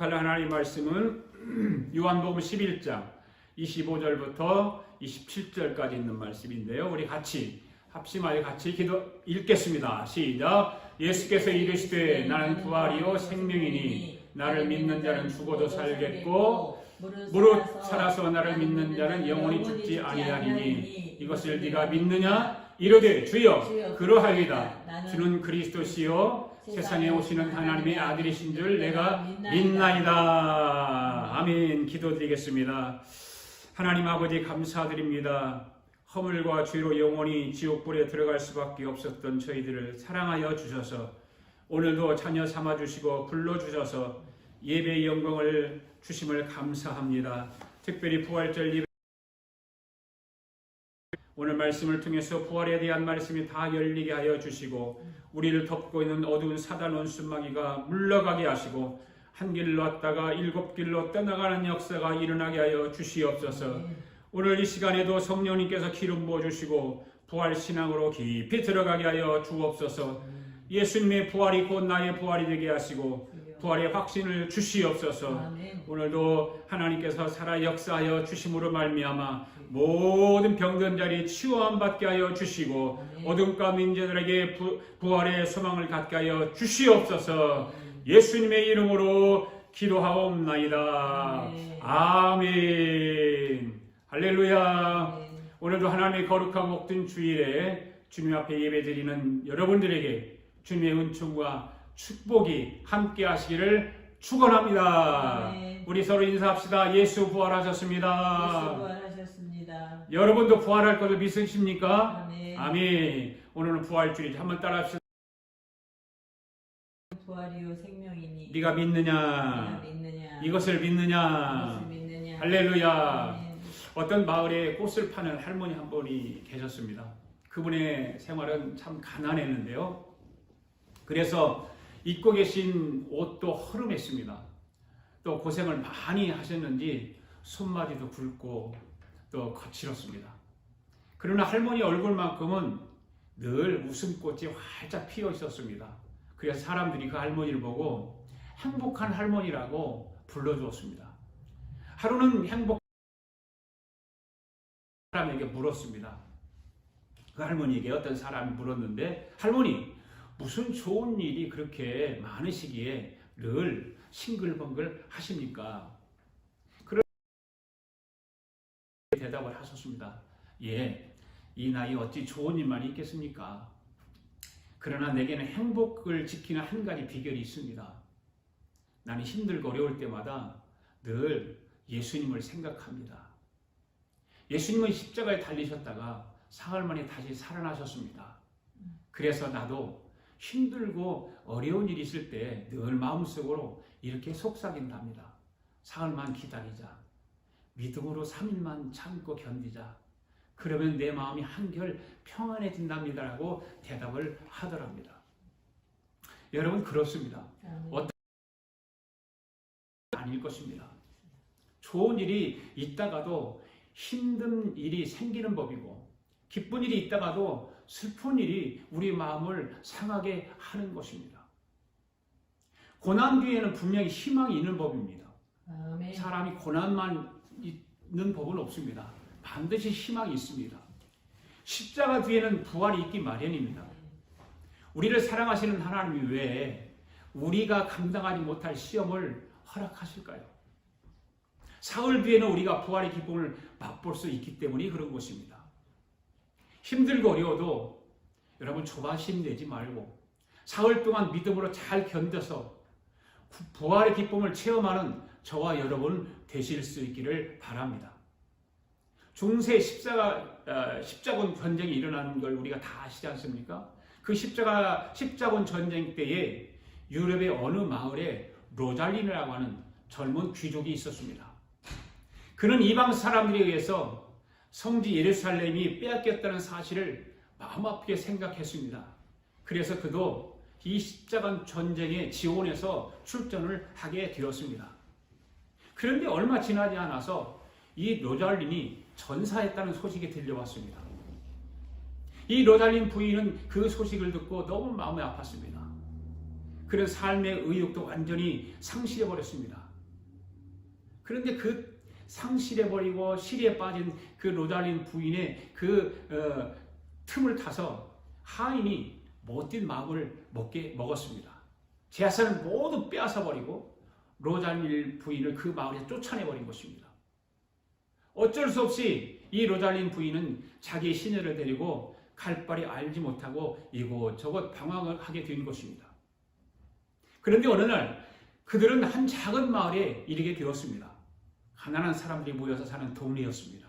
하나님의 말씀은 요한복음 11장 25절부터 27절까지 있는 말씀인데요. 우리 같이 합심하여 같이 읽겠습니다. 시작. 예수께서 이르시되 나는 부활이요 생명이니 나를 믿는 자는 죽어도 살겠고 무릇 살아서 나를 믿는 자는 영원히 죽지 아니하리니 이것을 네가 믿느냐? 이르되 주여 그러하리이다. 주는 그리스도시요 세상에 오시는 하나님의 아들이신 줄 내가 믿나이다. 아멘. 기도드리겠습니다. 하나님 아버지 감사드립니다. 허물과 죄로 영원히 지옥불에 들어갈 수밖에 없었던 저희들을 사랑하여 주셔서 오늘도 자녀 삼아주시고 불러주셔서 예배의 영광을 주심을 감사합니다. 특별히 부활절 예배 오늘 말씀을 통해서 부활에 대한 말씀이 다 열리게 하여 주시고 우리를 덮고 있는 어두운 사단 원수마귀가 물러가게 하시고 한 길로 왔다가 일곱 길로 떠나가는 역사가 일어나게 하여 주시옵소서. 오늘 이 시간에도 성령님께서 기름 부어주시고 부활신앙으로 깊이 들어가게 하여 주옵소서. 예수님의 부활이 곧 나의 부활이 되게 하시고 부활의 확신을 주시옵소서. 오늘도 하나님께서 살아 역사하여 주심으로 말미암아 모든 병든 자리 치유함 받게 하여 주시고 어둠 가운데 있는 자들에게 부활의 소망을 갖게 하여 주시옵소서. 예수님의 이름으로 기도하옵나이다. 아멘. 할렐루야. 오늘도 하나님의 거룩하고 복된 주일에 주님 앞에 예배드리는 여러분들에게 주님의 은총과 축복이 함께 하시기를 축원합니다. 우리 서로 인사합시다. 예수 부활하셨습니다. 예수 부활하셨습니다. 여러분도 부활할 것을 믿으십니까? 아멘. 아멘. 오늘은 부활주일이죠. 한번 따라합시다. 부활이요 생명이니 네가 믿느냐? 이것을 믿느냐? 할렐루야. 아멘. 어떤 마을에 꽃을 파는 할머니 한 분이 계셨습니다. 그분의 생활은 참 가난했는데요. 그래서 입고 계신 옷도 허름했습니다. 또 고생을 많이 하셨는지 손마디도 굵고 또 거칠었습니다. 그러나 할머니 얼굴만큼은 늘 웃음꽃이 활짝 피어 있었습니다. 그래서 사람들이 그 할머니를 보고 행복한 할머니라고 불러주었습니다. 하루는 행복한 사람에게 물었습니다. 그 할머니에게 어떤 사람이 물었는데, 할머니 무슨 좋은 일이 그렇게 많으시기에 늘 싱글벙글 하십니까? 그런 대답을 하셨습니다. 예, 이 나이 어찌 좋은 일만 있겠습니까? 그러나 내게는 행복을 지키는 한 가지 비결이 있습니다. 나는 힘들고 어려울 때마다 늘 예수님을 생각합니다. 예수님은 십자가에 달리셨다가 사흘 만에 다시 살아나셨습니다. 그래서 나도 힘들고 어려운 일이 있을 때 늘 마음속으로 이렇게 속삭인답니다. 사흘만 기다리자. 믿음으로 3일만 참고 견디자. 그러면 내 마음이 한결 평안해진답니다라고 대답을 하더랍니다. 여러분 그렇습니다. 어떤 아닐 것입니다. 좋은 일이 있다가도 힘든 일이 생기는 법이고 기쁜 일이 있다가도 슬픈 일이 우리 마음을 상하게 하는 것입니다. 고난 뒤에는 분명히 희망이 있는 법입니다. 아멘. 사람이 고난만 있는 법은 없습니다. 반드시 희망이 있습니다. 십자가 뒤에는 부활이 있기 마련입니다. 우리를 사랑하시는 하나님이 왜 우리가 감당하지 못할 시험을 허락하실까요? 사흘 뒤에는 우리가 부활의 기쁨을 맛볼 수 있기 때문에 그런 것입니다. 힘들고 어려워도 여러분 조바심 내지 말고 사흘 동안 믿음으로 잘 견뎌서 부활의 기쁨을 체험하는 저와 여러분 되실 수 있기를 바랍니다. 중세 십자군 전쟁이 일어나는 걸 우리가 다 아시지 않습니까? 그 십자군 전쟁 때에 유럽의 어느 마을에 로잘린이라고 하는 젊은 귀족이 있었습니다. 그는 이방 사람들에 의해서 성지 예루살렘이 빼앗겼다는 사실을 마음 아프게 생각했습니다. 그래서 그도 이 십자군 전쟁에 지원해서 출전을 하게 되었습니다. 그런데 얼마 지나지 않아서 이 로잘린이 전사했다는 소식이 들려왔습니다. 이 로잘린 부인은 그 소식을 듣고 너무 마음이 아팠습니다. 그런 삶의 의욕도 완전히 상실해버렸습니다. 그런데 그 상실해버리고 시리에 빠진 그 로잘린 부인의 그 틈을 타서 하인이 못된 마음을 먹었습니다. 재산을 모두 빼앗아버리고 로잘린 부인을 그 마을에서 쫓아내버린 것입니다. 어쩔 수 없이 이 로잘린 부인은 자기의 시녀를 데리고 갈 바를 알지 못하고 이곳저곳 방황을 하게 된 것입니다. 그런데 어느 날 그들은 한 작은 마을에 이르게 되었습니다. 가난한 사람들이 모여서 사는 동네였습니다.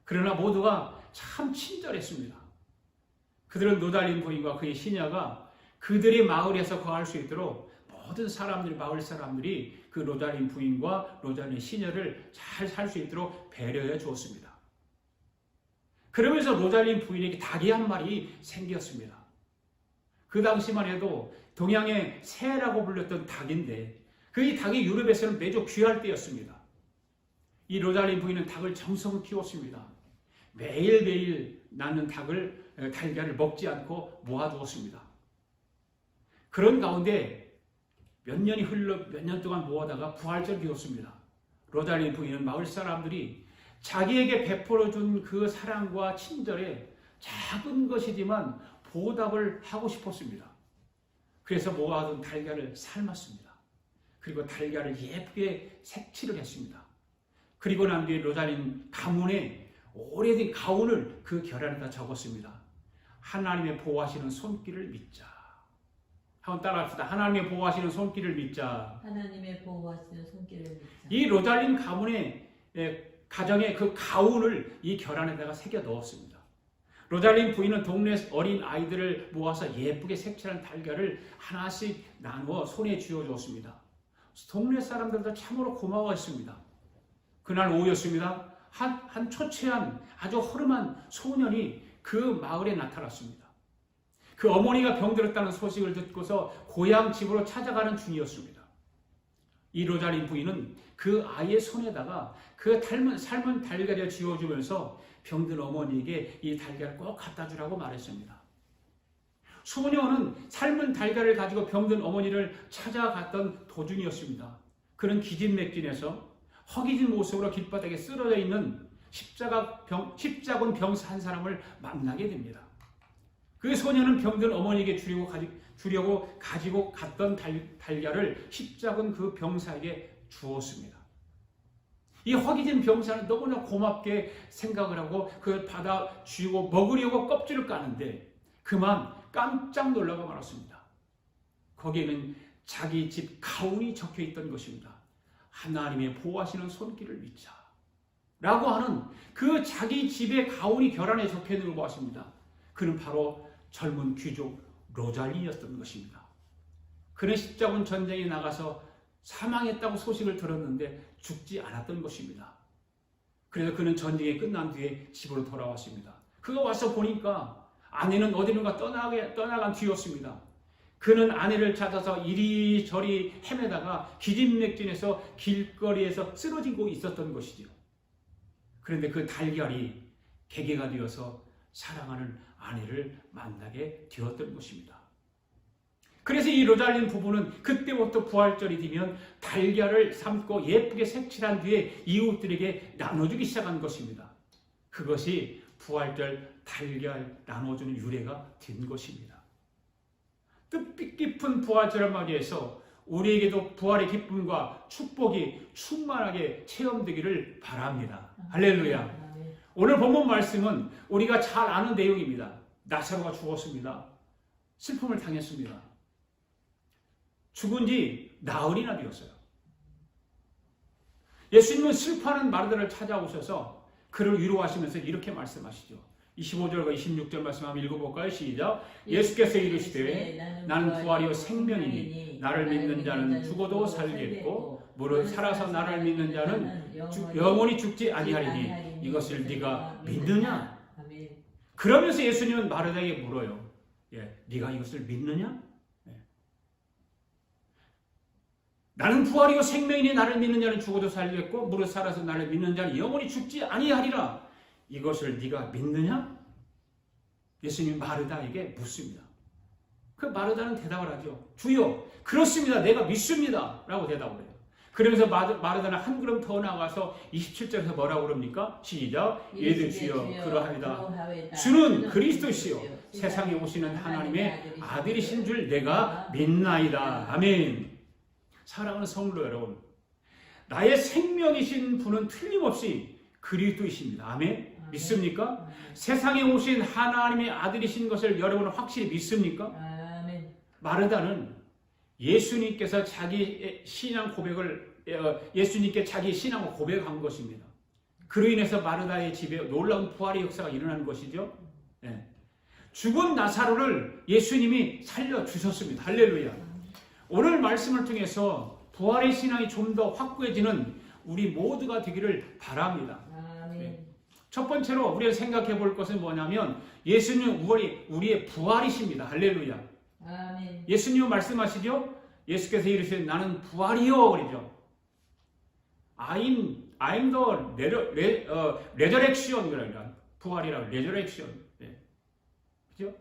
그러나 모두가 참 친절했습니다. 그들은 로잘린 부인과 그의 시녀가 그들의 마을에서 거할 수 있도록 모든 사람들, 마을 사람들이 그 로잘린 부인과 로잘린 시녀를 잘 살 수 있도록 배려해 주었습니다. 그러면서 로잘린 부인에게 닭이 한 마리 생겼습니다. 그 당시만 해도 동양의 새라고 불렸던 닭인데 그 닭이 유럽에서는 매주 귀할 때였습니다. 이 로잘린 부인은 닭을 정성을 키웠습니다. 매일매일 낳는 달걀을 먹지 않고 모아두었습니다. 그런 가운데 몇 년 동안 모아다가 부활절이 되었습니다. 로잘린 부인은 마을 사람들이 자기에게 베풀어준 그 사랑과 친절에 작은 것이지만 보답을 하고 싶었습니다. 그래서 모아둔 달걀을 삶았습니다. 그리고 달걀을 예쁘게 색칠을 했습니다. 그리고 난 뒤에 로잘린 가문에 오래된 가훈을 그 결안에다 적었습니다. 하나님의 보호하시는 손길을 믿자. 한번 따라합시다. 하나님의 보호하시는 손길을 믿자. 하나님의 보호하시는 손길을 믿자. 이 로잘린 가문의 가정의 그 가훈을 이 결안에다가 새겨 넣었습니다. 로잘린 부인은 동네 어린 아이들을 모아서 예쁘게 색칠한 달걀을 하나씩 나누어 손에 쥐어주었습니다. 동네 사람들도 참으로 고마워했습니다. 그날 오후였습니다. 한 초췌한 아주 허름한 소년이 그 마을에 나타났습니다. 그 어머니가 병들었다는 소식을 듣고서 고향 집으로 찾아가는 중이었습니다. 이 로잘린 부인은 그 아이의 손에다가 그 삶은 달걀을 쥐어주면서 병든 어머니에게 이 달걀을 꼭 갖다 주라고 말했습니다. 소녀는 삶은 달걀을 가지고 병든 어머니를 찾아갔던 도중이었습니다. 그는 기진맥진해서 허기진 모습으로 길바닥에 쓰러져 있는 십자군 병사 한 사람을 만나게 됩니다. 그 소녀는 병든 어머니에게 주려고 가지고 갔던 달걀을 십자군 그 병사에게 주었습니다. 이 허기진 병사는 너무나 고맙게 생각을 하고 그걸 받아 쥐고 먹으려고 껍질을 까는데 그만 깜짝 놀라고 말았습니다. 거기에는 자기 집 가훈이 적혀 있던 것입니다. 하나님의 보호하시는 손길을 믿자 라고 하는 그 자기 집의 가훈이 결안에 적혀 있는 걸 보았습니다. 그는 바로 젊은 귀족 로잘린이었던 것입니다. 그는 십자군 전쟁에 나가서 사망했다고 소식을 들었는데 죽지 않았던 것입니다. 그래서 그는 전쟁이 끝난 뒤에 집으로 돌아왔습니다. 그가 와서 보니까 아내는 어디론가 떠나간 뒤였습니다. 그는 아내를 찾아서 이리저리 헤매다가 기진맥진해서 길거리에서 쓰러지고 있었던 것이죠. 그런데 그 달걀이 계기가 되어서 사랑하는 아내를 만나게 되었던 것입니다. 그래서 이 로잘린 부부는 그때부터 부활절이 되면 달걀을 삶고 예쁘게 색칠한 뒤에 이웃들에게 나눠주기 시작한 것입니다. 그것이 부활절 달걀 나눠주는 유래가 된 것입니다. 뜻깊은 부활절을 맞이해서 우리에게도 부활의 기쁨과 축복이 충만하게 체험되기를 바랍니다. 할렐루야. 오늘 본문 말씀은 우리가 잘 아는 내용입니다. 나사로가 죽었습니다. 슬픔을 당했습니다. 죽은 지 나흘이나 되었어요. 예수님은 슬퍼하는 마르다를 찾아오셔서 그를 위로하시면서 이렇게 말씀하시죠. 25절과 26절 말씀 한번 읽어볼까요? 시작. 예수께서 이르시되 나는 부활이요 생명이니 나를 믿는 자는 죽어도 살겠고 무릇 살아서 나를 믿는 자는 영원히 죽지 아니하리니 이것을 네가 믿느냐? 그러면서 예수님은 마르다에게 물어요. 네가 이것을 믿느냐? 나는 부활이요 생명이니 나를 믿는 자는 죽어도 살겠고 무릇 살아서 나를 믿는 자는 영원히 죽지 아니하리라. 이것을 네가 믿느냐? 예수님이 마르다에게 묻습니다. 그 마르다는 대답을 하죠. 주여, 그렇습니다. 내가 믿습니다. 라고 대답을 해요. 그러면서 마르다는 한 걸음 더 나가서 27절에서 뭐라고 그럽니까? 시작. 예수 주여 그러하이다. 주는 그리스도시요 세상에 오시는 하나님의 아들이신 줄 내가 믿나이다. 아멘. 사랑하는 성도 여러분, 나의 생명이신 분은 틀림없이 그리스도이십니다. 아멘. 믿습니까? 세상에 오신 하나님의 아들이신 것을 여러분은 확실히 믿습니까? 아멘. 마르다는 예수님께서 자기 신앙 고백을 예수님께 자기 신앙을 고백한 것입니다. 그로 인해서 마르다의 집에 놀라운 부활의 역사가 일어나는 것이죠. 네. 죽은 나사로를 예수님이 살려주셨습니다. 할렐루야. 오늘 말씀을 통해서 부활의 신앙이 좀 더 확고해지는 우리 모두가 되기를 바랍니다. 네. 첫 번째로 우리가 생각해 볼 것은 뭐냐면 예수님은 우리의 부활이십니다. 할렐루야. 아멘. 예수님은 말씀하시죠. 예수께서 이르시되 나는 부활이요 그러죠. I'm the resurrection 그러니까 부활이라고 resurrection. 네. 그죠?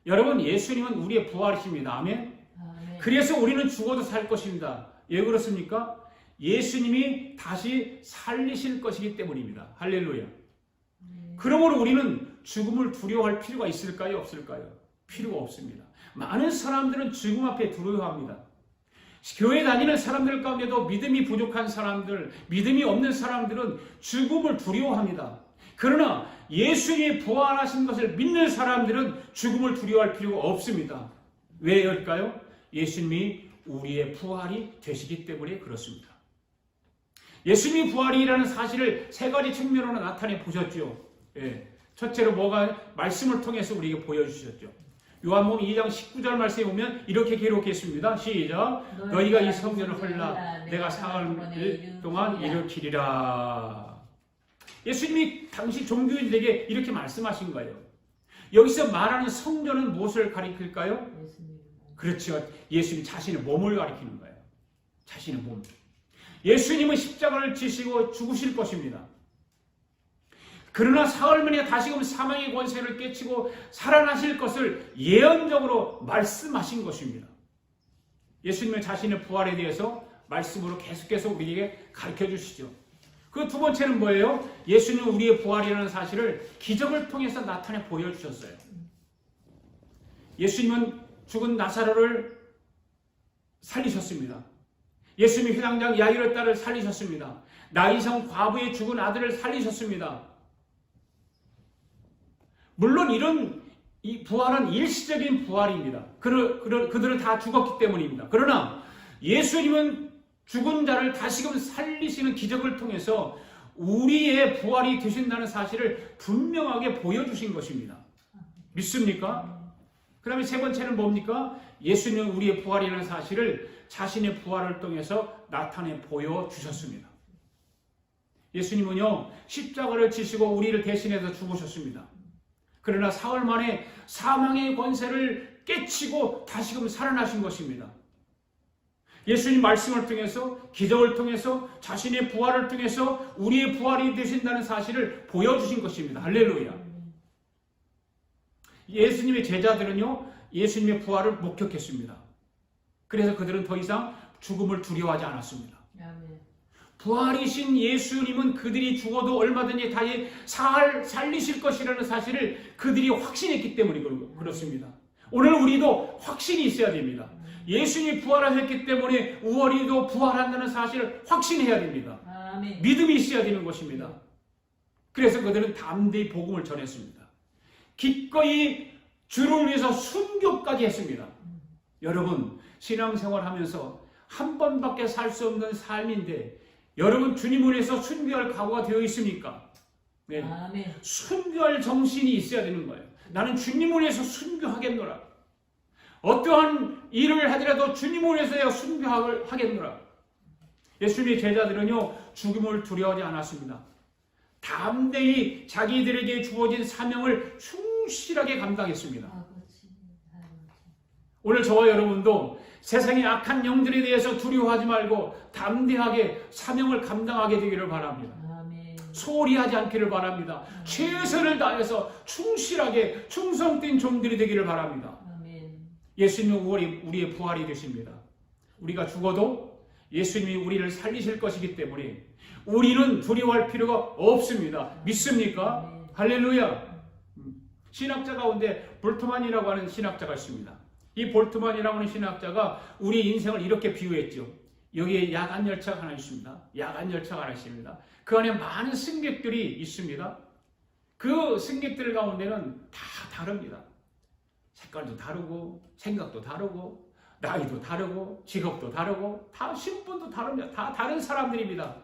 여러분 예수님은 우리의 부활이십니다. 아멘. 아멘. 그래서 우리는 죽어도 살 것입니다. 왜 그렇습니까? 예수님이 다시 살리실 것이기 때문입니다. 할렐루야. 그러므로 우리는 죽음을 두려워할 필요가 있을까요? 없을까요? 필요가 없습니다. 많은 사람들은 죽음 앞에 두려워합니다. 교회 다니는 사람들 가운데도 믿음이 부족한 사람들, 믿음이 없는 사람들은 죽음을 두려워합니다. 그러나 예수님이 부활하신 것을 믿는 사람들은 죽음을 두려워할 필요가 없습니다. 왜일까요? 예수님이 우리의 부활이 되시기 때문에 그렇습니다. 예수님이 부활이라는 사실을 세 가지 측면으로 나타내 보셨죠. 예. 첫째로 말씀을 통해서 우리에게 보여주셨죠. 요한복음 2장 19절 말씀에 보면 이렇게 기록했습니다. 시작. 너희가 이 성전을 헐라 내가 사흘 동안 일으키리라. 예수님이 당시 종교인들에게 이렇게 말씀하신 거예요. 여기서 말하는 성전은 무엇을 가리킬까요? 그렇죠. 예수님 자신의 몸을 가리키는 거예요. 자신의 몸. 예수님은 십자가를 지시고 죽으실 것입니다. 그러나 사흘 만에 다시금 사망의 권세를 깨치고 살아나실 것을 예언적으로 말씀하신 것입니다. 예수님은 자신의 부활에 대해서 말씀으로 계속해서 우리에게 가르쳐 주시죠. 그 두 번째는 뭐예요? 예수님은 우리의 부활이라는 사실을 기적을 통해서 나타내 보여주셨어요. 예수님은 죽은 나사로를 살리셨습니다. 예수님이 회당장 야이로 딸을 살리셨습니다. 나이성 과부의 죽은 아들을 살리셨습니다. 물론 이 부활은 일시적인 부활입니다. 그들은 다 죽었기 때문입니다. 그러나 예수님은 죽은 자를 다시금 살리시는 기적을 통해서 우리의 부활이 되신다는 사실을 분명하게 보여주신 것입니다. 믿습니까? 그 다음에 세 번째는 뭡니까? 예수님은 우리의 부활이라는 사실을 자신의 부활을 통해서 나타내 보여주셨습니다. 예수님은요, 십자가를 지시고 우리를 대신해서 죽으셨습니다. 그러나 사흘 만에 사망의 권세를 깨치고 다시금 살아나신 것입니다. 예수님 말씀을 통해서, 기적을 통해서, 자신의 부활을 통해서 우리의 부활이 되신다는 사실을 보여주신 것입니다. 할렐루야. 예수님의 제자들은요, 예수님의 부활을 목격했습니다. 그래서 그들은 더 이상 죽음을 두려워하지 않았습니다. 부활이신 예수님은 그들이 죽어도 얼마든지 다시 살리실 것이라는 사실을 그들이 확신했기 때문에 그렇습니다. 오늘 우리도 확신이 있어야 됩니다. 예수님이 부활하셨기 때문에 우리도 부활한다는 사실을 확신해야 됩니다. 아멘. 믿음이 있어야 되는 것입니다. 그래서 그들은 담대히 복음을 전했습니다. 기꺼이 주를 위해서 순교까지 했습니다. 여러분, 신앙생활 하면서 한 번밖에 살 수 없는 삶인데 여러분 주님을 위해서 순교할 각오가 되어 있습니까? 네. 아멘. 순교할 정신이 있어야 되는 거예요. 나는 주님을 위해서 순교하겠노라. 어떠한 일을 하더라도 주님을 위해서 순교하겠노라. 예수님의 제자들은요, 죽음을 두려워하지 않았습니다. 담대히 자기들에게 주어진 사명을 충실하게 감당했습니다. 오늘 저와 여러분도 세상의 악한 영들에 대해서 두려워하지 말고 담대하게 사명을 감당하게 되기를 바랍니다. 아멘. 소홀히 하지 않기를 바랍니다. 아멘. 최선을 다해서 충실하게 충성된 종들이 되기를 바랍니다. 아멘. 예수님은 우리의 부활이 되십니다. 우리가 죽어도 예수님이 우리를 살리실 것이기 때문에 우리는 두려워할 필요가 없습니다. 믿습니까? 아멘. 할렐루야. 신학자 가운데 볼트만이라고 하는 신학자가 있습니다. 이 볼트만이라고 하는 신학자가 우리 인생을 이렇게 비유했죠. 여기에 야간 열차가 하나 있습니다. 야간 열차가 하나 있습니다. 그 안에 많은 승객들이 있습니다. 그 승객들 가운데는 다 다릅니다. 색깔도 다르고 생각도 다르고 나이도 다르고 직업도 다르고 다 신분도 다릅니다. 다 다른 사람들입니다.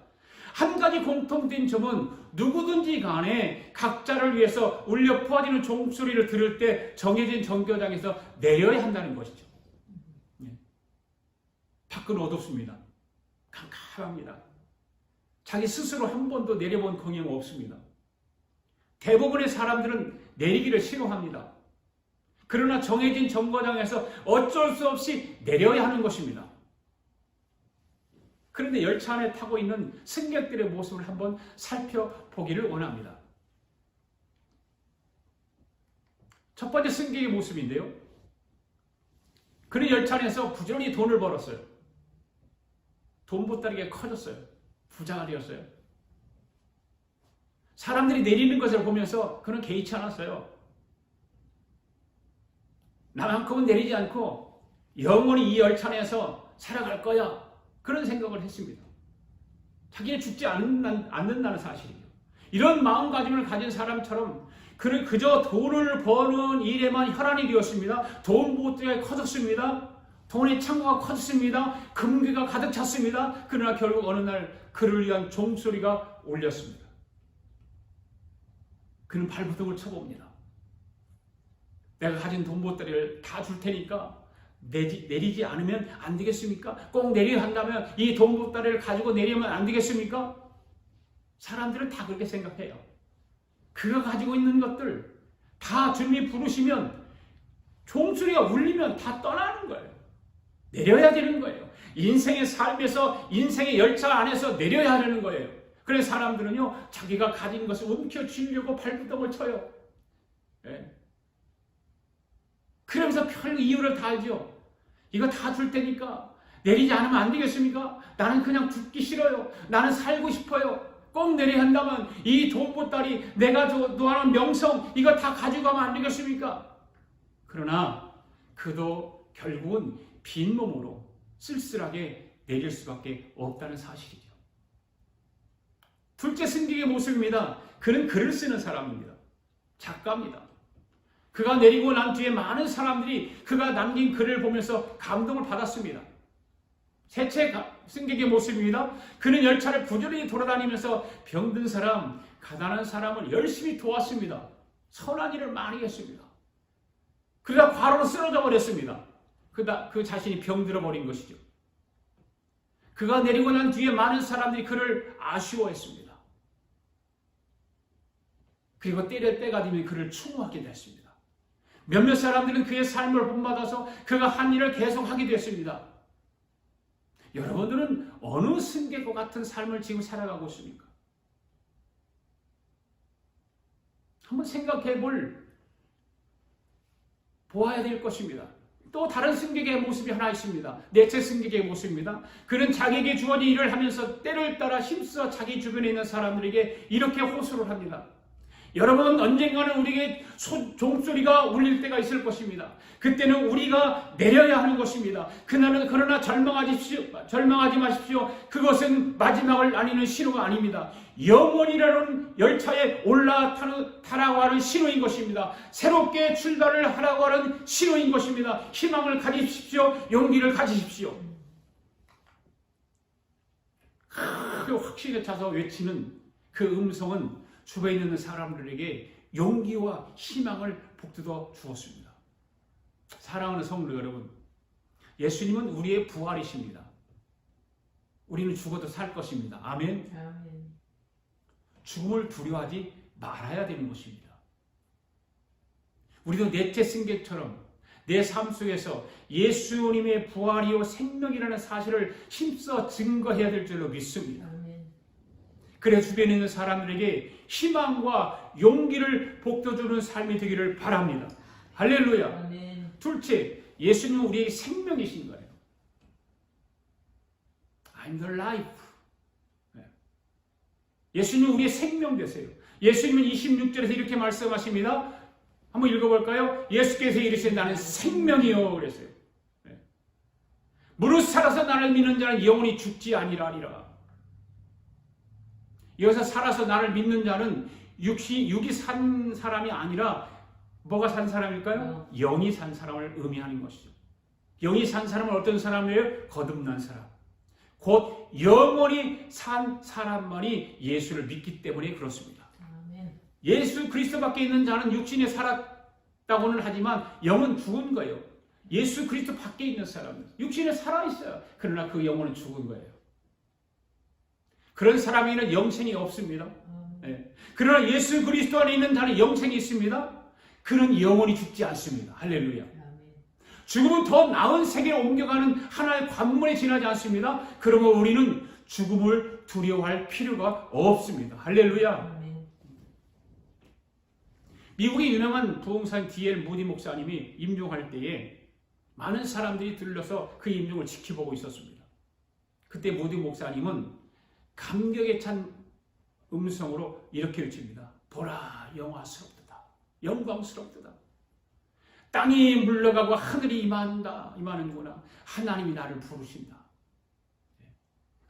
한 가지 공통된 점은 누구든지 간에 각자를 위해서 울려 퍼지는 종소리를 들을 때 정해진 정거장에서 내려야 한다는 것이죠. 밖은 어둡습니다. 캄캄합니다. 자기 스스로 한 번도 내려본 경험 없습니다. 대부분의 사람들은 내리기를 싫어합니다. 그러나 정해진 정거장에서 어쩔 수 없이 내려야 하는 것입니다. 그런데 열차 안에 타고 있는 승객들의 모습을 한번 살펴보기를 원합니다. 첫 번째 승객의 모습인데요. 그는 열차 안에서 부지런히 돈을 벌었어요. 돈 보따리가 커졌어요. 부자가 되었어요. 사람들이 내리는 것을 보면서 그는 개의치 않았어요. 나만큼은 내리지 않고 영원히 이 열차 안에서 살아갈 거야. 그런 생각을 했습니다. 자기는 죽지 않는다는 사실이에요. 이런 마음가짐을 가진 사람처럼 그는 그저 돈을 버는 일에만 혈안이 되었습니다. 돈 보따리가 커졌습니다. 돈의 창고가 커졌습니다. 금괴가 가득 찼습니다. 그러나 결국 어느 날 그를 위한 종소리가 울렸습니다. 그는 발버둥을 쳐봅니다. 내가 가진 돈 보따리를 다 줄 테니까 내리지 않으면 안 되겠습니까? 꼭 내려야 한다면 이 돈 보따리를 가지고 내리면 안 되겠습니까? 사람들은 다 그렇게 생각해요. 그가 가지고 있는 것들 다 주님이 부르시면 종소리가 울리면 다 떠나는 거예요. 내려야 되는 거예요. 인생의 삶에서 인생의 열차 안에서 내려야 하는 거예요. 그래서 사람들은요 자기가 가진 것을 움켜쥐려고 발버둥을 쳐요. 네. 그러면서 별 이유를 다 알죠. 이거 다 줄 테니까 내리지 않으면 안 되겠습니까? 나는 그냥 죽기 싫어요. 나는 살고 싶어요. 꼭 내려야 한다면 이 돈 보따리 내가 노하는 명성 이거 다 가져가면 안 되겠습니까? 그러나 그도 결국은 빈몸으로 쓸쓸하게 내릴 수밖에 없다는 사실이죠. 둘째 승객의 모습입니다. 그는 글을 쓰는 사람입니다. 작가입니다. 그가 내리고 난 뒤에 많은 사람들이 그가 남긴 글을 보면서 감동을 받았습니다. 셋째 승객의 모습입니다. 그는 열차를 부지런히 돌아다니면서 병든 사람, 가난한 사람을 열심히 도왔습니다. 선한 일을 많이 했습니다. 그러다 과로로 쓰러져 버렸습니다. 그 자신이 병들어 버린 것이죠. 그가 내리고 난 뒤에 많은 사람들이 그를 아쉬워했습니다. 그리고 때가 되면 그를 추모하게 됐습니다. 몇몇 사람들은 그의 삶을 본받아서 그가 한 일을 계속하게 됐습니다. 여러분들은 어느 승객과 같은 삶을 지금 살아가고 있습니까? 한번 생각해 보아야 될 것입니다. 또 다른 승객의 모습이 하나 있습니다. 넷째 승객의 모습입니다. 그는 자기에게 주어진 일을 하면서 때를 따라 힘써 자기 주변에 있는 사람들에게 이렇게 호소를 합니다. 여러분 언젠가는 우리에게 종소리가 울릴 때가 있을 것입니다. 그때는 우리가 내려야 하는 것입니다. 그러나 절망하지 마십시오. 그것은 마지막을 알리는 신호가 아닙니다. 영원이라는 열차에 올라타라고 하는 신호인 것입니다. 새롭게 출발을 하라고 하는 신호인 것입니다. 희망을 가지십시오. 용기를 가지십시오. 그 확신에 차서 외치는 그 음성은 주변에 있는 사람들에게 용기와 희망을 북돋워 주었습니다. 사랑하는 성도 여러분, 예수님은 우리의 부활이십니다. 우리는 죽어도 살 것입니다. 아멘. 아멘. 죽음을 두려워하지 말아야 되는 것입니다. 우리도 넷째 승객처럼 내 삶 속에서 예수님의 부활이요 생명이라는 사실을 힘써 증거해야 될 줄로 믿습니다. 아멘. 그래 주변에 있는 사람들에게 희망과 용기를 북돋주는 삶이 되기를 바랍니다. 할렐루야. 아멘. 둘째, 예수님은 우리의 생명이신 거예요. I'm the life. 예수님은 우리의 생명 되세요. 예수님은 26절에서 이렇게 말씀하십니다. 한번 읽어볼까요? 예수께서 이르시되 나는 생명이요 그랬어요. 무릇 살아서 나를 믿는 자는 영원히 죽지 아니하리라. 여기서 살아서 나를 믿는 자는 육이 산 사람이 아니라 뭐가 산 사람일까요? 영이 산 사람을 의미하는 것이죠. 영이 산 사람은 어떤 사람이에요? 거듭난 사람. 곧 영원히 산 사람만이 예수를 믿기 때문에 그렇습니다. 아멘. 예수 그리스도밖에 있는 자는 육신에 살았다고는 하지만 영은 죽은 거예요. 예수 그리스도 밖에 있는 사람은 육신에 살아있어요. 그러나 그 영혼은 죽은 거예요. 그런 사람에게는 영생이 없습니다. 네. 그러나 예수 그리스도 안에 있는 자는 영생이 있습니다. 그는 영원히 죽지 않습니다. 할렐루야. 죽음은 더 나은 세계로 옮겨가는 하나의 관문에 지나지 않습니다. 그러면 우리는 죽음을 두려워할 필요가 없습니다. 할렐루야. 미국의 유명한 부흥사인 D.L. 무디 목사님이 임종할 때에 많은 사람들이 들러서 그 임종을 지켜보고 있었습니다. 그때 무디 목사님은 감격에 찬 음성으로 이렇게 외칩니다. 보라, 영화스럽도다. 영광스럽도다. 땅이 물러가고 하늘이 임하는구나. 하나님이 나를 부르신다.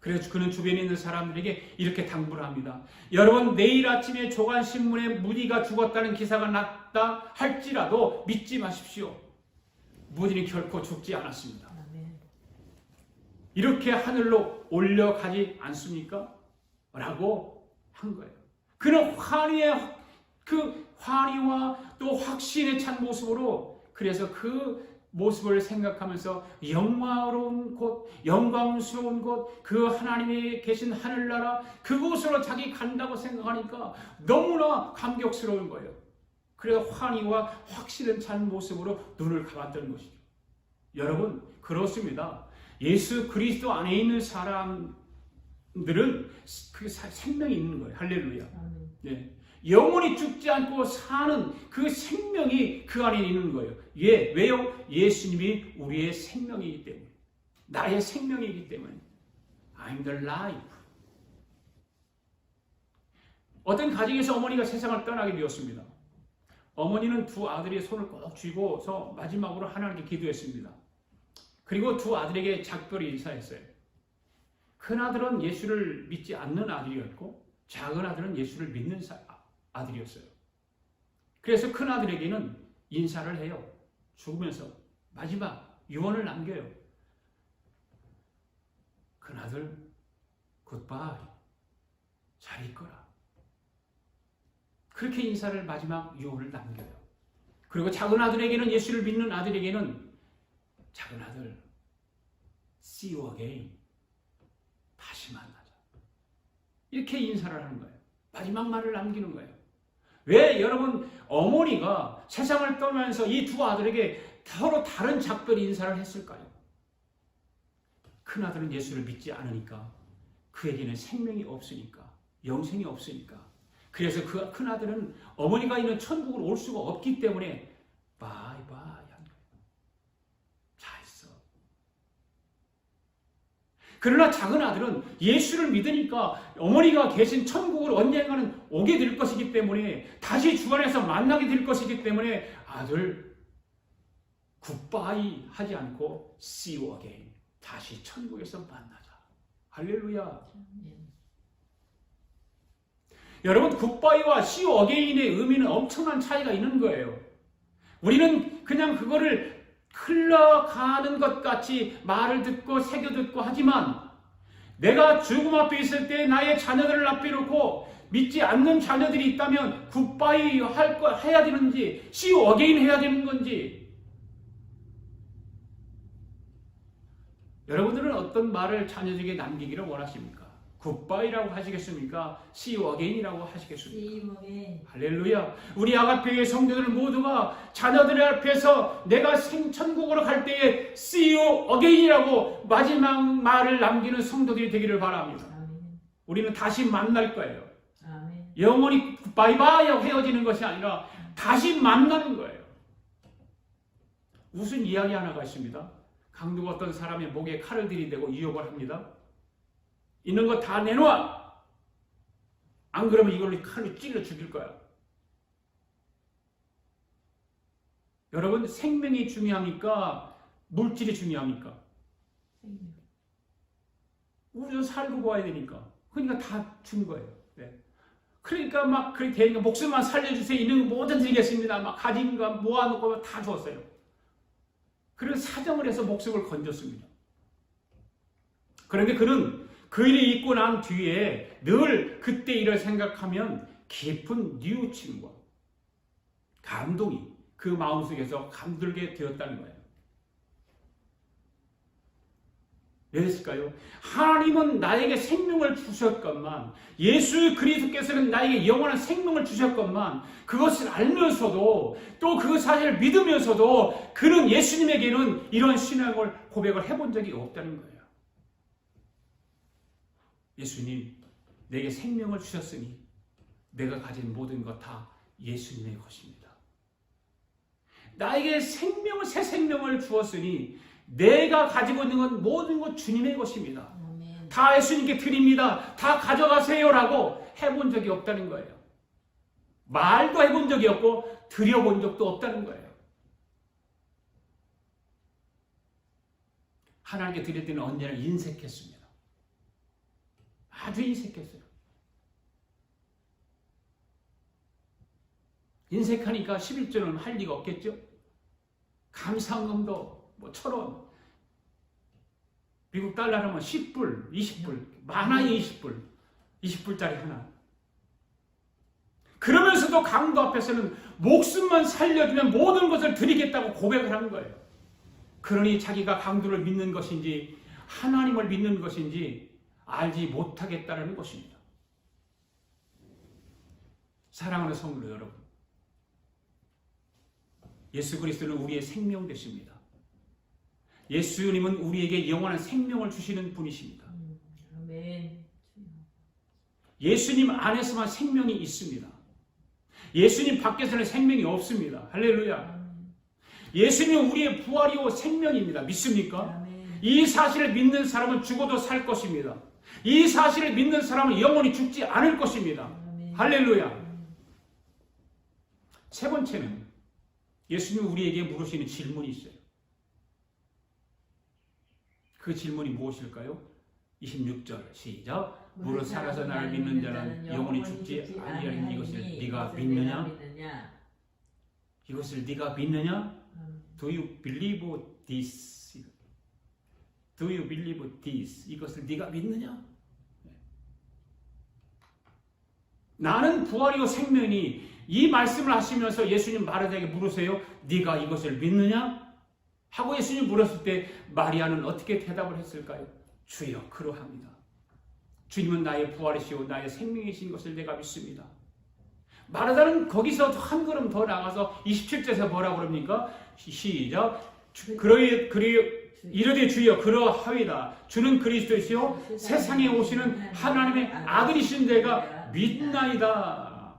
그래서 그는 주변에 있는 사람들에게 이렇게 당부를 합니다. 여러분, 내일 아침에 조간신문에 무디가 죽었다는 기사가 났다 할지라도 믿지 마십시오. 무디는 결코 죽지 않았습니다. 이렇게 하늘로 올려가지 않습니까? 라고 한 거예요. 그는 환희와 또 확신에 찬 모습으로, 그래서 그 모습을 생각하면서 영화로운 곳, 영광스러운 곳, 그 하나님이 계신 하늘나라, 그곳으로 자기 간다고 생각하니까 너무나 감격스러운 거예요. 그래서 환희와 확신에 찬 모습으로 눈을 감았던 것이죠. 여러분, 그렇습니다. 예수 그리스도 안에 있는 사람들은 그 생명이 있는 거예요. 할렐루야. 네. 영원히 죽지 않고 사는 그 생명이 그 안에 있는 거예요. 왜요? 예수님이 우리의 생명이기 때문에. 나의 생명이기 때문에. I'm the life. 어떤 가정에서 어머니가 세상을 떠나게 되었습니다. 어머니는 두 아들의 손을 꼭 쥐고서 마지막으로 하나님께 기도했습니다. 그리고 두 아들에게 작별을 인사했어요. 큰 아들은 예수를 믿지 않는 아들이었고 작은 아들은 예수를 믿는 아들이었어요. 그래서 큰 아들에게는 인사를 해요. 죽으면서 마지막 유언을 남겨요. 큰 아들, 굿바이, 잘 있거라. 그렇게 인사를 마지막 유언을 남겨요. 그리고 작은 아들에게는, 예수를 믿는 아들에게는, 작은 아들, see you again. 다시 만나자. 이렇게 인사를 하는 거예요. 마지막 말을 남기는 거예요. 왜 여러분, 어머니가 세상을 떠나면서 이 두 아들에게 서로 다른 작별 인사를 했을까요? 큰 아들은 예수를 믿지 않으니까, 그에게는 생명이 없으니까, 영생이 없으니까. 그래서 그 큰 아들은 어머니가 있는 천국으로 올 수가 없기 때문에 바이바이 한 거예요. 잘 있어. 그러나 작은 아들은 예수를 믿으니까 어머니가 계신 천국을 언젠가는 오게 될 것이기 때문에, 다시 주 안에서 만나게 될 것이기 때문에 아들 굿바이 하지 않고 see you again. 다시 천국에서 만나자. 할렐루야. 여러분, 굿바이와 see you again의 의미는 엄청난 차이가 있는 거예요. 우리는 그냥 그거를 흘러가는 것 같이 말을 듣고 새겨듣고 하지만, 내가 죽음 앞에 있을 때 나의 자녀들을 앞에 놓고 믿지 않는 자녀들이 있다면 굿바이 해야 되는지 see you again 해야 되는 건지, 여러분들은 어떤 말을 자녀들에게 남기기를 원하십니까? 굿바이라고 하시겠습니까? See you again이라고 하시겠습니까? See you again. 할렐루야. 우리 아가페의 성도들 모두가 자녀들 앞에서 내가 천국으로 갈 때에 See you again이라고 마지막 말을 남기는 성도들이 되기를 바랍니다. 아멘. 우리는 다시 만날 거예요. 아멘. 영원히 바이바이 하고 헤어지는 것이 아니라 다시 만나는 거예요. 무슨 이야기 하나가 있습니다. 강도가 어떤 사람의 목에 칼을 들이대고 유혹을 합니다. 있는 거 다 내놔. 안 그러면 이걸로 칼로 찔러 죽일 거야. 여러분, 생명이 중요합니까? 물질이 중요합니까? 생명. 우리도 살고 봐야 되니까. 그러니까 다 준 거예요. 네. 그러니까 막 그렇게 되니까 목숨만 살려주세요. 있는 거 뭐든 드리겠습니다. 막 가진 거 모아놓고 다 줬어요. 그래서 사정을 해서 목숨을 건졌습니다. 그런데 그는 그 일이 있고 난 뒤에 늘 그때 일을 생각하면 깊은 뉘우침과 감동이 그 마음속에서 감돌게 되었다는 거예요. 왜 그랬을까요? 하나님은 나에게 생명을 주셨건만, 예수 그리스도께서는 나에게 영원한 생명을 주셨건만, 그것을 알면서도 또 그 사실을 믿으면서도 그는 예수님에게는 이런 신앙을 고백을 해본 적이 없다는 거예요. 예수님, 내게 생명을 주셨으니 내가 가진 모든 것 다 예수님의 것입니다. 나에게 생명을, 새 생명을 주었으니 내가 가지고 있는 건 모든 것 주님의 것입니다. 아멘. 다 예수님께 드립니다. 다 가져가세요라고 해본 적이 없다는 거예요. 말도 해본 적이 없고 드려본 적도 없다는 거예요. 하나님께 드릴 때는 언제나 인색했습니다. 아주 인색했어요. 인색하니까 11조는 할 리가 없겠죠. 감사금도 뭐 1,000원, 미국 달러라면 10불, 20불, 많아야 20불, 20불짜리 하나. 그러면서도 강도 앞에서는 목숨만 살려주면 모든 것을 드리겠다고 고백을 하는 거예요. 그러니 자기가 강도를 믿는 것인지 하나님을 믿는 것인지 알지 못하겠다는 것입니다. 사랑하는 성도 여러분, 예수 그리스도는 우리의 생명 되십니다. 예수님은 우리에게 영원한 생명을 주시는 분이십니다. 아멘. 예수님 안에서만 생명이 있습니다. 예수님 밖에서는 생명이 없습니다. 할렐루야. 예수님은 우리의 부활이요 생명입니다. 믿습니까? 아멘. 이 사실을 믿는 사람은 죽어도 살 것입니다. 이 사실을 믿는 사람은 영원히 죽지 않을 것입니다. 아멘. 할렐루야. 세 번째는 예수님이 우리에게 물으시는 질문이 있어요. 그 질문이 무엇일까요? 26절 시작. 무릇 살아서 나를 믿는 자는 영원히 죽지 아니하리니 이것을 네가 믿느냐? 이것을 네가 믿느냐? Do you believe this? Do you believe this? 이것을 네가 믿느냐? 나는 부활이요 생명이니 이 말씀을 하시면서 예수님 마르다에게 물으세요. 네가 이것을 믿느냐? 하고 예수님 물었을 때 마리아는 어떻게 대답을 했을까요? 주여, 그러합니다. 주님은 나의 부활이시오 나의 생명이신 것을 내가 믿습니다. 마르다는 거기서 한 걸음 더 나가서 27절에서 뭐라고 그럽니까? 시작. 이르되 주여 그러하이다. 주는 그리스도이시오 세상에 오시는 하나님의 아들이신 내가 믿나이다.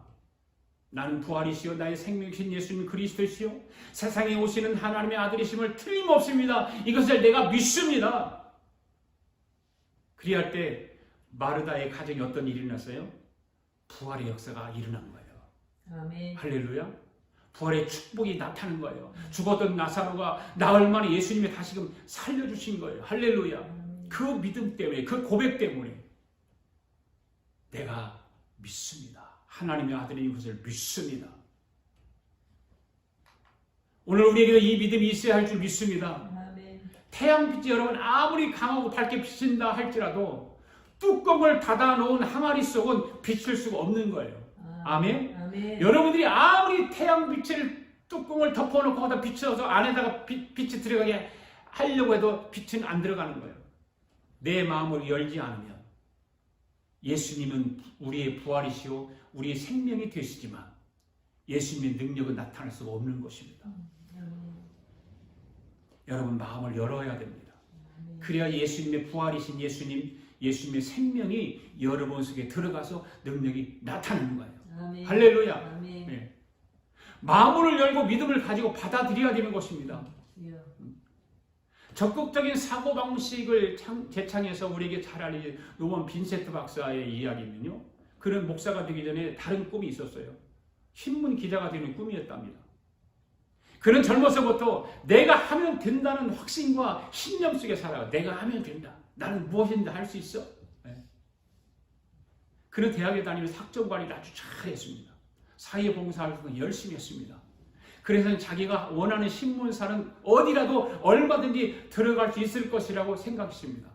나는 부활이시오 나의 생명이신 예수님 그리스도시오 세상에 오시는 하나님의 아들이심을 틀림없습니다. 이것을 내가 믿습니다. 그리할 때 마르다의 가정에 어떤 일이 일어났어요? 부활의 역사가 일어난 거예요. 아멘. 할렐루야. 부활의 축복이 나타난 거예요. 죽었던 나사로가 나흘 만에 예수님이 다시금 살려주신 거예요. 할렐루야. 그 믿음 때문에, 그 고백 때문에 내가 믿습니다. 하나님의 아들인 것을 믿습니다. 오늘 우리에게도 이 믿음이 있어야 할 줄 믿습니다. 아멘. 태양빛이 여러분 아무리 강하고 밝게 비친다 할지라도 뚜껑을 닫아놓은 항아리 속은 비칠 수가 없는 거예요. 아멘? 아멘. 여러분들이 아무리 태양빛을 뚜껑을 덮어놓고 거기다 비춰서 안에다가 빛이 들어가게 하려고 해도 빛은 안 들어가는 거예요. 내 마음을 열지 않으면 예수님은 우리의 부활이시오 우리의 생명이 되시지만 예수님의 능력은 나타날 수가 없는 것입니다. 여러분 마음을 열어야 됩니다. 그래야 예수님의 부활이신 예수님의 생명이 여러분 속에 들어가서 능력이 나타나는 거예요. 아멘. 할렐루야. 아멘. 네. 마음을 열고 믿음을 가지고 받아들여야 되는 것입니다. 적극적인 사고방식을 제창해서 우리에게 잘 알려진 노먼 빈센트 박사의 이야기는요. 그는 목사가 되기 전에 다른 꿈이 있었어요. 신문 기자가 되는 꿈이었답니다. 그는 젊어서부터 내가 하면 된다는 확신과 신념 속에 살아요. 내가 하면 된다. 나는 무엇인지 할 수 있어. 네. 그는 대학에 다니면서 학점관리를 아주 잘했습니다. 사회봉사활동을 열심히 했습니다. 그래서 자기가 원하는 신문사는 어디라도 얼마든지 들어갈 수 있을 것이라고 생각했습니다.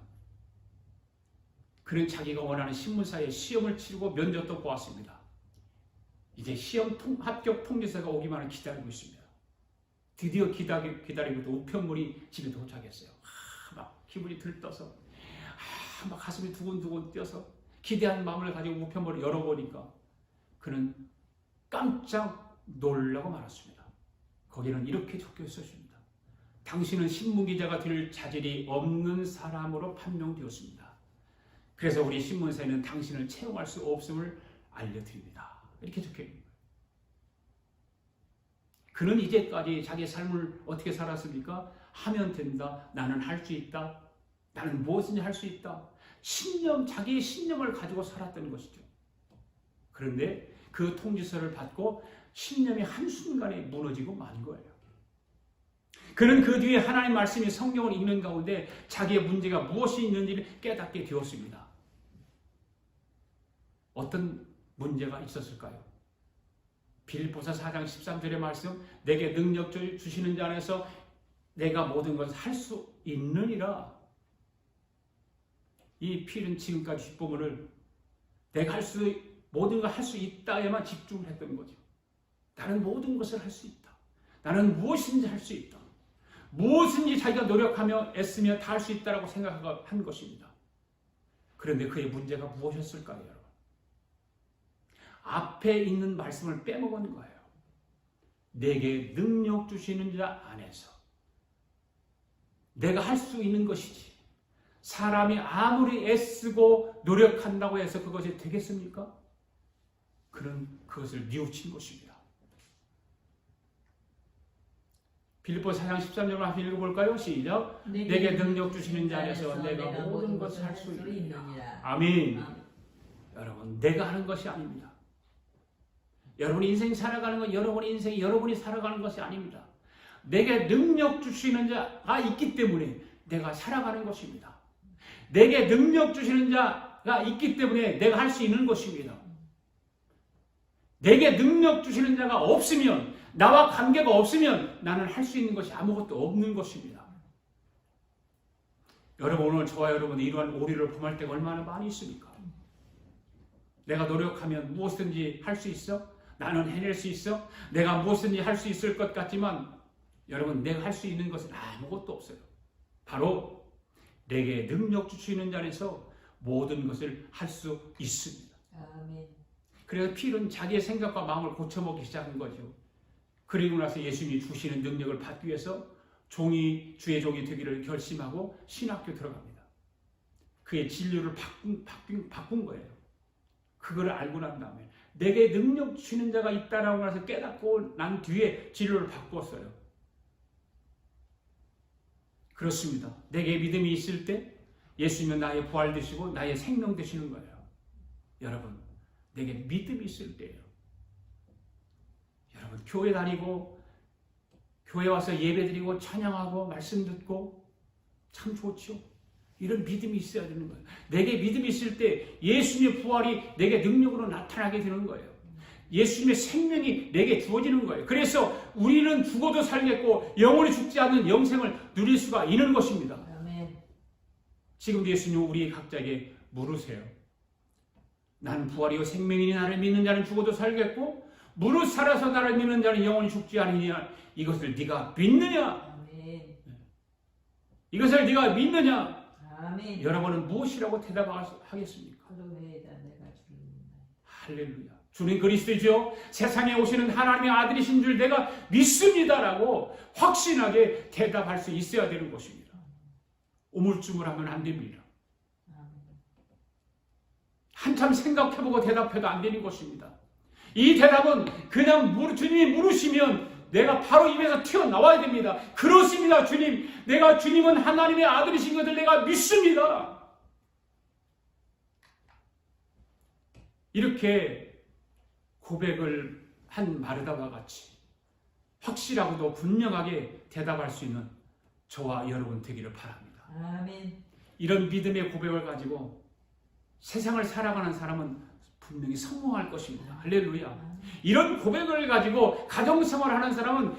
그는 자기가 원하는 신문사에 시험을 치르고 면접도 보았습니다. 이제 시험 합격 통지서가 오기만을 기다리고 있습니다. 드디어 기다리고 또 우편물이 집에 도착했어요. 막 기분이 들떠서 막 가슴이 두근두근 뛰어서 기대한 마음을 가지고 우편물을 열어보니까 그는 깜짝 놀라고 말았습니다. 거기는 이렇게 적혀 있었습니다. 당신은 신문기자가 될 자질이 없는 사람으로 판명되었습니다. 그래서 우리 신문사에는 당신을 채용할 수 없음을 알려드립니다. 이렇게 적혀 있는 거예요. 그는 이제까지 자기 삶을 어떻게 살았습니까? 하면 된다. 나는 할 수 있다. 나는 무엇인지 할 수 있다. 신념, 자기의 신념을 가지고 살았던 것이죠. 그런데 그 통지서를 받고 신념이 한순간에 무너지고 만 거예요. 그는 그 뒤에 하나님 말씀이 성경을 읽는 가운데 자기의 문제가 무엇이 있는지를 깨닫게 되었습니다. 어떤 문제가 있었을까요? 빌립보서 4장 13절의 말씀, 내게 능력 주시는 자 안에서 내가 모든 것을 할 수 있느니라. 이 필은 지금까지 뒷부분을 내가 모든 걸 할 수 있다에만 집중을 했던 거죠. 나는 모든 것을 할 수 있다. 나는 무엇인지 할 수 있다. 무엇인지 자기가 노력하며 애쓰며 다 할 수 있다라고 생각한 것입니다. 그런데 그의 문제가 무엇이었을까요, 여러분? 앞에 있는 말씀을 빼먹은 거예요. 내게 능력 주시는 자 안에서 내가 할 수 있는 것이지. 사람이 아무리 애쓰고 노력한다고 해서 그것이 되겠습니까? 그는 그것을 뉘우친 것입니다. 빌립보서 4장 13절을 한번 읽어볼까요? 시작. 내게 능력 주시는 자 안에서 내가 모든 것을 할 수 있느니라. 아멘. 여러분, 내가 하는 것이 아닙니다. 여러분이 인생 살아가는 건 여러분의 인생이 여러분이 살아가는 것이 아닙니다. 내게 능력 주시는 자가 있기 때문에 내가 살아가는 것입니다. 내게 능력 주시는 자가 있기 때문에 내가 할 수 있는 것입니다. 내게 능력 주시는 자가 없으면, 나와 관계가 없으면 나는 할 수 있는 것이 아무것도 없는 것입니다. 여러분, 오늘 저와 여러분이 이러한 오류를 범할 때가 얼마나 많이 있습니까? 내가 노력하면 무엇이든지 할 수 있어? 나는 해낼 수 있어? 내가 무엇이든지 할 수 있을 것 같지만 여러분, 내가 할 수 있는 것은 아무것도 없어요. 바로 내게 능력 주시는 자 안에서 모든 것을 할 수 있습니다. 아멘. 그래서 필은 자기의 생각과 마음을 고쳐먹기 시작한 거죠. 그리고 나서 예수님이 주시는 능력을 받기 위해서 주의 종이 되기를 결심하고 신학교 들어갑니다. 그의 진료를 바꾼 거예요. 그걸 알고 난 다음에 내게 능력 주시는 자가 있다라고 해서 깨닫고 난 뒤에 진료를 바꿨어요. 그렇습니다. 내게 믿음이 있을 때 예수님은 나의 부활 되시고 나의 생명 되시는 거예요. 여러분, 내게 믿음이 있을 때예요. 여러분, 교회 다니고 교회 와서 예배드리고 찬양하고 말씀 듣고 참 좋죠. 이런 믿음이 있어야 되는 거예요. 내게 믿음이 있을 때 예수님의 부활이 내게 능력으로 나타나게 되는 거예요. 예수님의 생명이 내게 주어지는 거예요. 그래서 우리는 죽어도 살겠고 영원히 죽지 않는 영생을 누릴 수가 있는 것입니다. 아멘. 지금도 예수님 우리 각자에게 물으세요. 나는 부활이요 생명이니 나를 믿는 자는 죽어도 살겠고 무릇 살아서 나를 믿는 자는 영원히 죽지 않으냐. 이것을 네가 믿느냐? 아멘. 이것을 네가 믿느냐? 아멘. 여러분은 무엇이라고 대답하겠습니까? 하루에다 내가 주를 믿나이다. 할렐루야. 주는 그리스도죠. 세상에 오시는 하나님의 아들이신 줄 내가 믿습니다라고 확신하게 대답할 수 있어야 되는 것입니다. 우물쭈물하면 안 됩니다. 한참 생각해보고 대답해도 안 되는 것입니다. 이 대답은 그냥 주님이 물으시면 내가 바로 입에서 튀어나와야 됩니다. 그렇습니다, 주님. 내가 주님은 하나님의 아들이신 것을 내가 믿습니다. 이렇게 고백을 한 마르다와 같이 확실하고도 분명하게 대답할 수 있는 저와 여러분 되기를 바랍니다. 아멘. 이런 믿음의 고백을 가지고 세상을 살아가는 사람은 분명히 성공할 것입니다. 할렐루야. 이런 고백을 가지고 가정생활하는 사람은,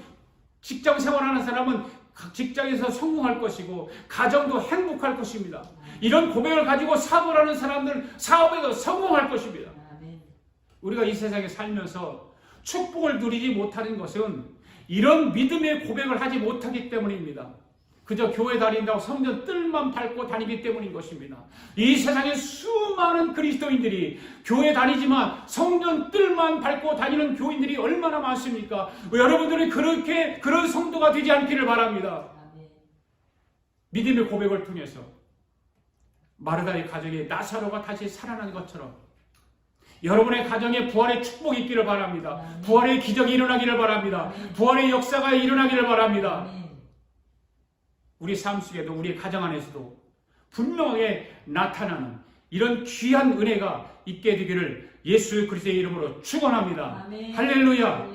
직장생활하는 사람은 직장에서 성공할 것이고 가정도 행복할 것입니다. 이런 고백을 가지고 사업을 하는 사람들 사업에도 성공할 것입니다. 우리가 이 세상에 살면서 축복을 누리지 못하는 것은 이런 믿음의 고백을 하지 못하기 때문입니다. 그저 교회 다닌다고 성전 뜰만 밟고 다니기 때문인 것입니다. 이 세상에 수많은 그리스도인들이 교회 다니지만 성전 뜰만 밟고 다니는 교인들이 얼마나 많습니까? 여러분들이 그렇게 그런 성도가 되지 않기를 바랍니다. 믿음의 고백을 통해서 마르다의 가정에 나사로가 다시 살아난 것처럼 여러분의 가정에 부활의 축복이 있기를 바랍니다. 부활의 기적이 일어나기를 바랍니다. 부활의 역사가 일어나기를 바랍니다. 우리 삶 속에도, 우리 가정 안에서도 분명하게 나타나는 이런 귀한 은혜가 있게 되기를 예수 그리스도의 이름으로 축원합니다. 할렐루야.